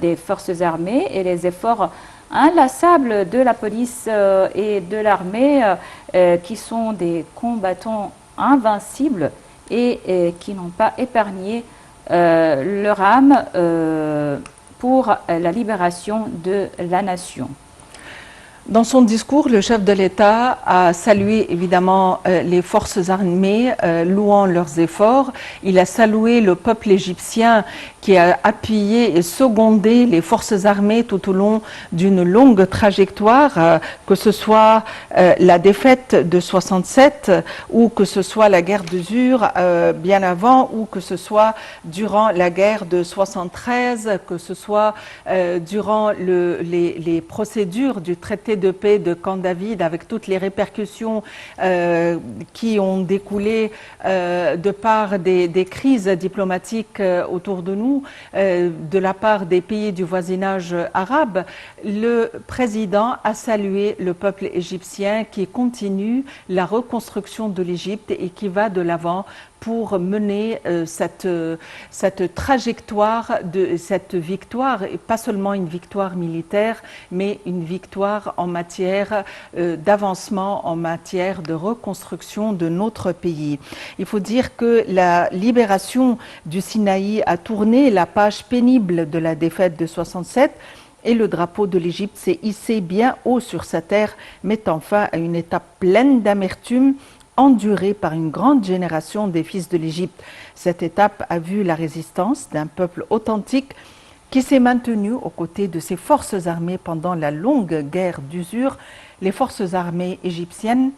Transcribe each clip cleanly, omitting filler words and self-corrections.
des forces armées et les efforts inlassables de la police et de l'armée qui sont des combattants invincibles et qui n'ont pas épargné leur âme pour la libération de la nation. Dans son discours, le chef de l'État a salué évidemment les forces armées, louant leurs efforts. Il a salué le peuple égyptien qui a appuyé et secondé les forces armées tout au long d'une longue trajectoire, que ce soit la défaite de 67 ou que ce soit la guerre d'usure bien avant ou que ce soit durant la guerre de 73, que ce soit durant les procédures du traité de paix de Camp David avec toutes les répercussions qui ont découlé de par des crises diplomatiques autour de nous, de la part des pays du voisinage arabe. Le président a salué le peuple égyptien qui continue la reconstruction de l'Égypte et qui va de l'avant pour mener cette trajectoire, cette victoire, et pas seulement une victoire militaire, mais une victoire en matière d'avancement, en matière de reconstruction de notre pays. Il faut dire que la libération du Sinaï a tourné la page pénible de la défaite de 67 et le drapeau de l'Égypte s'est hissé bien haut sur sa terre, mettant fin à une étape pleine d'amertume endurée par une grande génération des fils de l'Égypte. Cette étape a vu la résistance d'un peuple authentique qui s'est maintenu aux côtés de ses forces armées pendant la longue guerre d'usure. Les forces armées égyptiennes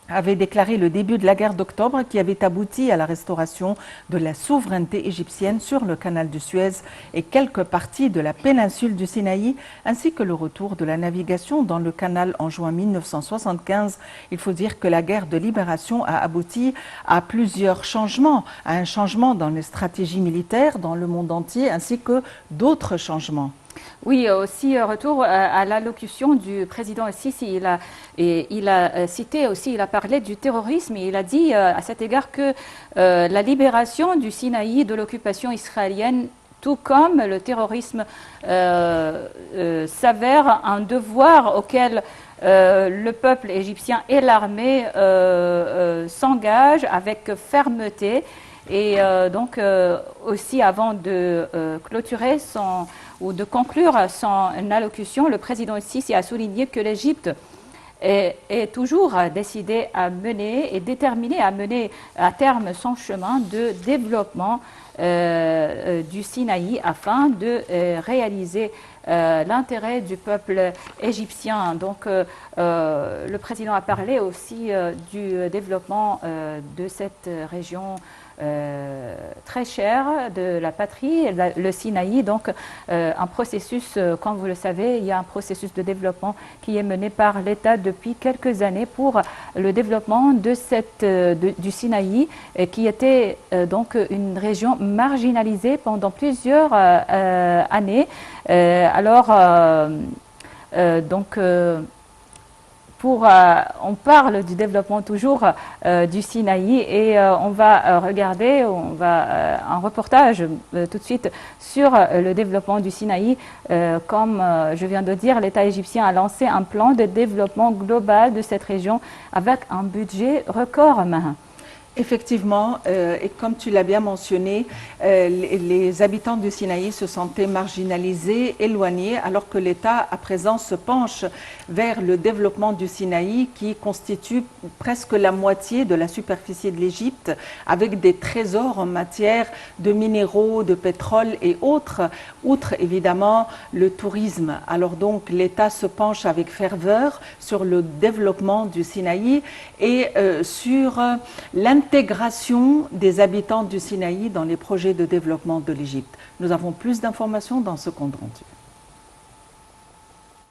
avait déclaré le début de la guerre d'octobre qui avait abouti à la restauration de la souveraineté égyptienne sur le canal de Suez et quelques parties de la péninsule du Sinaï, ainsi que le retour de la navigation dans le canal en juin 1975. Il faut dire que la guerre de libération a abouti à plusieurs changements, à un changement dans les stratégies militaires dans le monde entier, ainsi que d'autres changements. Oui, aussi retour à l'allocution du président Sisi. Il a cité aussi, il a parlé du terrorisme et il a dit à cet égard que la libération du Sinaï de l'occupation israélienne, tout comme le terrorisme, s'avère un devoir auquel le peuple égyptien et l'armée s'engagent avec fermeté. Et donc aussi avant de clôturer ou de conclure son allocution, le président Sisi a souligné que l'Égypte est toujours décidée à mener et déterminée à mener à terme son chemin de développement du Sinaï afin de réaliser l'intérêt du peuple égyptien. Donc le président a parlé aussi du développement de cette région très cher de la patrie, le Sinaï. Donc un processus, comme vous le savez, il y a un processus de développement qui est mené par l'État depuis quelques années pour le développement de du Sinaï, qui était donc une région marginalisée pendant plusieurs années. On parle du développement toujours du Sinaï et on va regarder un reportage tout de suite sur le développement du Sinaï. Comme je viens de dire, l'État égyptien a lancé un plan de développement global de cette région avec un budget record. Effectivement, et comme tu l'as bien mentionné, les habitants du Sinaï se sentaient marginalisés, éloignés, alors que l'État à présent se penche vers le développement du Sinaï qui constitue presque la moitié de la superficie de l'Égypte, avec des trésors en matière de minéraux, de pétrole et autres, outre évidemment le tourisme. Alors donc l'État se penche avec ferveur sur le développement du Sinaï et sur l'intégration des habitants du Sinaï dans les projets de développement de l'Égypte. Nous avons plus d'informations dans ce compte rendu.